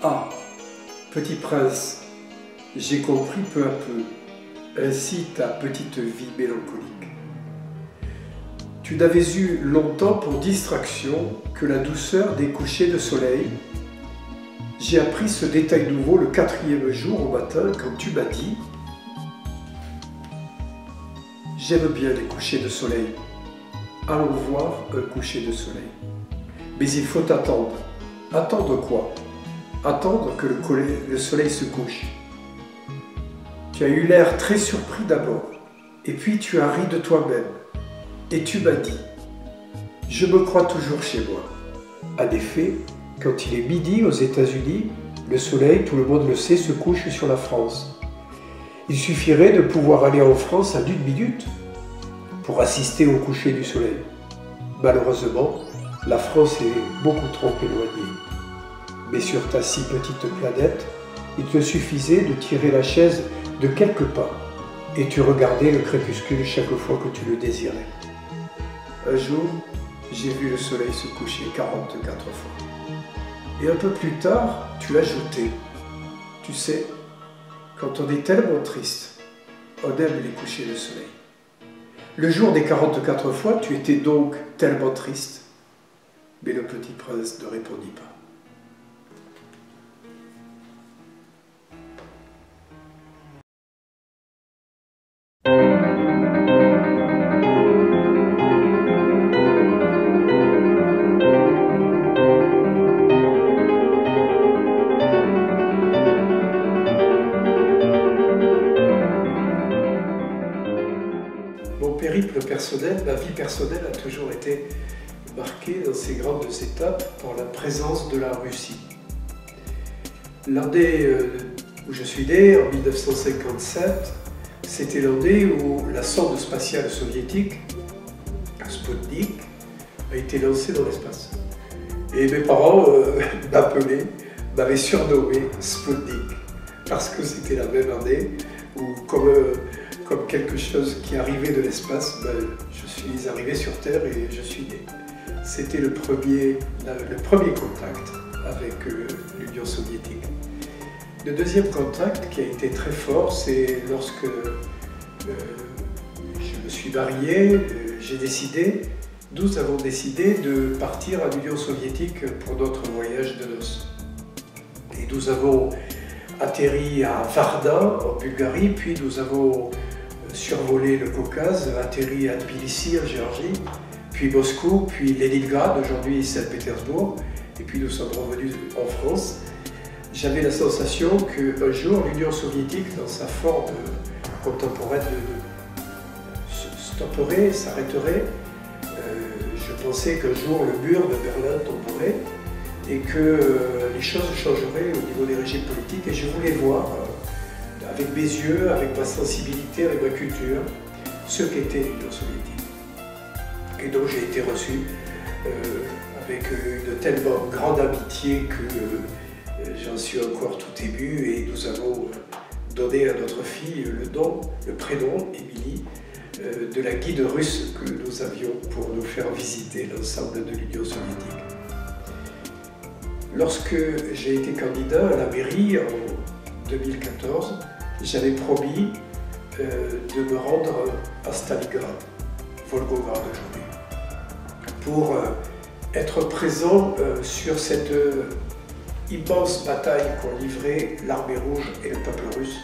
Ah, petit prince, j'ai compris peu à peu, ainsi ta petite vie mélancolique. Tu n'avais eu longtemps pour distraction que la douceur des couchers de soleil. J'ai appris ce détail nouveau le 4e jour au matin quand tu m'as dit « J'aime bien les couchers de soleil. Allons voir un coucher de soleil. Mais il faut attendre. Attendre quoi? Attendre que le soleil se couche. » Tu as eu l'air très surpris d'abord, et puis tu as ri de toi-même, et tu m'as dit « Je me crois toujours chez moi. » En effet, quand il est midi aux États-Unis, le soleil, tout le monde le sait, se couche sur la France. Il suffirait de pouvoir aller en France en 1 minute pour assister au coucher du soleil. Malheureusement, la France est beaucoup trop éloignée. Mais sur ta si petite planète, il te suffisait de tirer la chaise de quelques pas et tu regardais le crépuscule chaque fois que tu le désirais. Un jour, j'ai vu le soleil se coucher 44 fois. Et un peu plus tard, tu ajoutais, tu sais, quand on est tellement triste, on aime les couchers de soleil. Le jour des 44 fois, tu étais donc tellement triste. Mais le petit prince ne répondit pas. Mon périple personnel, ma vie personnelle a toujours été marquée dans ces grandes étapes par la présence de la Russie. L'année où je suis né, en 1957, c'était l'année où la sonde spatiale soviétique, Sputnik, a été lancée dans l'espace. Et mes parents m'avaient surnommé Sputnik, parce que c'était la même année où, comme quelque chose qui arrivait de l'espace, je suis arrivé sur Terre et je suis né. C'était le premier contact avec l'Union soviétique. Le deuxième contact qui a été très fort, c'est lorsque je me suis marié, nous avons décidé de partir à l'Union soviétique pour notre voyage de noces. Et nous avons atterri à Varna, en Bulgarie, puis nous avons survolé le Caucase, atterri à Tbilissi, en Géorgie, puis Moscou, puis Leningrad, aujourd'hui Saint-Pétersbourg, et puis nous sommes revenus en France. J'avais la sensation qu'un jour, l'Union soviétique, dans sa forme contemporaine, stopperait, s'arrêterait. Je pensais qu'un jour, le mur de Berlin tomberait et que les choses changeraient au niveau des régimes politiques. Et je voulais voir, avec mes yeux, avec ma sensibilité, avec ma culture, ce qu'était l'Union soviétique. Et donc j'ai été reçu avec une tellement grande amitié que j'en suis encore tout ému et nous avons donné à notre fille le prénom, Émilie, de la guide russe que nous avions pour nous faire visiter l'ensemble de l'Union soviétique. Lorsque j'ai été candidat à la mairie en 2014, j'avais promis de me rendre à Stalingrad, Volgograd aujourd'hui, pour être présent sur cette immense bataille qu'ont livrée l'armée rouge et le peuple russe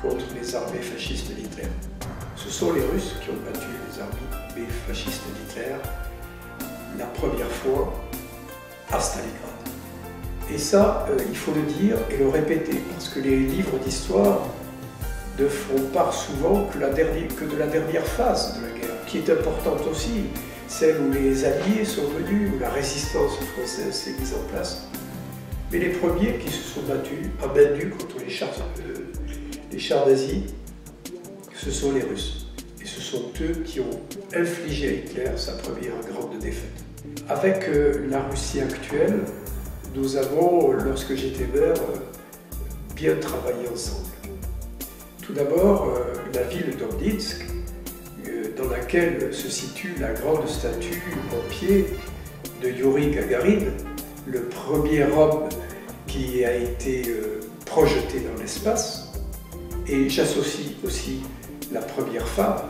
contre les armées fascistes d'Hitler. Ce sont les Russes qui ont battu les armées fascistes d'Hitler la première fois à Stalingrad. Et ça, il faut le dire et le répéter, parce que les livres d'histoire ne font part souvent que de la dernière phase de la guerre, qui est importante aussi, celle où les Alliés sont venus, où la résistance française s'est mise en place. Mais les premiers qui se sont battus à main nue contre les chars d'Asie, ce sont les Russes. Et ce sont eux qui ont infligé à Hitler sa première grande défaite. Avec la Russie actuelle, nous avons, lorsque j'étais maire, bien travaillé ensemble. Tout d'abord, la ville d'Obninsk, dans laquelle se situe la grande statue en pied de Youri Gagarin, le premier homme qui a été projetée dans l'espace. Et j'associe aussi la première femme,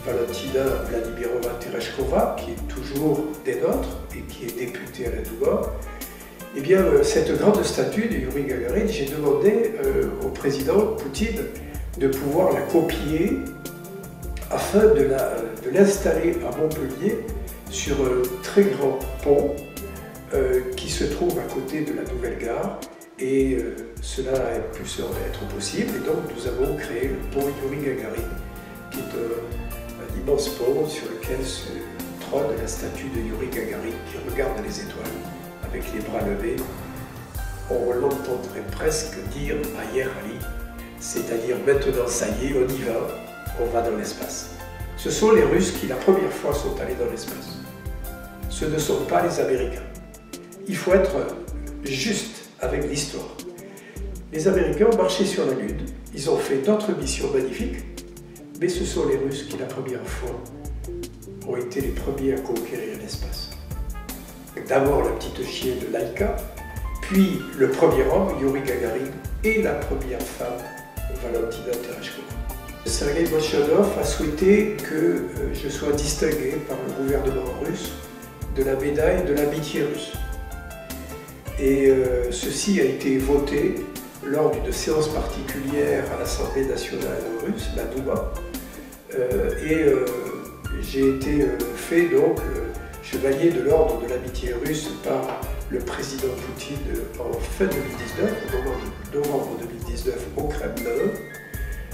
Valentina Vladimirovna-Tereshkova, qui est toujours des nôtres et qui est députée à la Douma. Eh bien, cette grande statue de Yuri Gagarin, j'ai demandé au président Poutine de pouvoir la copier afin de l'installer à Montpellier sur un très grand pont qui se trouve à côté de la nouvelle gare. Et cela a pu être possible, et donc nous avons créé le pont Yuri Gagarin, qui est un immense pont sur lequel se trône la statue de Yuri Gagarin qui regarde les étoiles avec les bras levés. On l'entendrait presque dire Ayer Ali, c'est-à-dire maintenant ça y est, on va dans l'espace. Ce sont les Russes qui la première fois sont allés dans l'espace. Ce ne sont pas les Américains. Il faut être juste avec l'histoire. Les Américains ont marché sur la Lune, ils ont fait d'autres missions magnifiques, mais ce sont les Russes qui, la première fois, ont été les premiers à conquérir l'espace. D'abord la petite chienne de Laika, puis le premier homme, Yuri Gagarin, et la première femme, Valentina Tereshkova. Sergei Bolchanov a souhaité que je sois distingué par le gouvernement russe de la médaille de l'amitié russe. Et ceci a été voté lors d'une séance particulière à l'Assemblée nationale russe, la Douma. J'ai été fait donc chevalier de l'ordre de l'amitié russe par le président Poutine en fin 2019, au moment de novembre 2019 au Kremlin,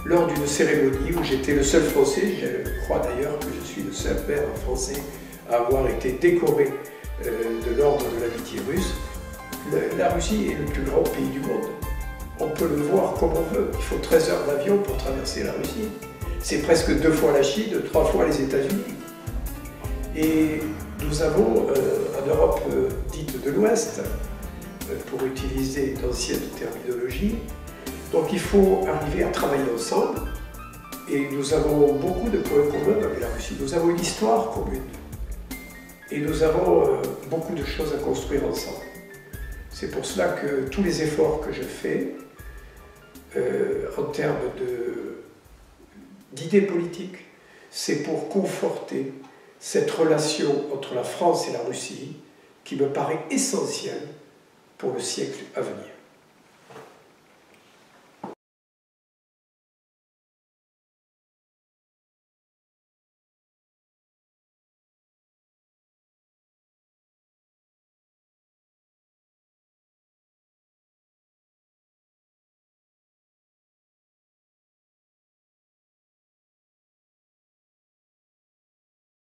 lors d'une cérémonie où j'étais le seul Français, je crois d'ailleurs que je suis le seul maire français à avoir été décoré de l'ordre de l'amitié russe. La Russie est le plus grand pays du monde. On peut le voir comme on veut. Il faut 13 heures d'avion pour traverser la Russie. C'est presque 2 fois la Chine, 3 fois les États-Unis. Et nous avons, en Europe dite de l'Ouest, pour utiliser d'anciennes terminologies, donc il faut arriver à travailler ensemble. Et nous avons beaucoup de points communs avec la Russie. Nous avons une histoire commune. Et nous avons beaucoup de choses à construire ensemble. C'est pour cela que tous les efforts que je fais en termes d'idées politiques, c'est pour conforter cette relation entre la France et la Russie qui me paraît essentielle pour le siècle à venir.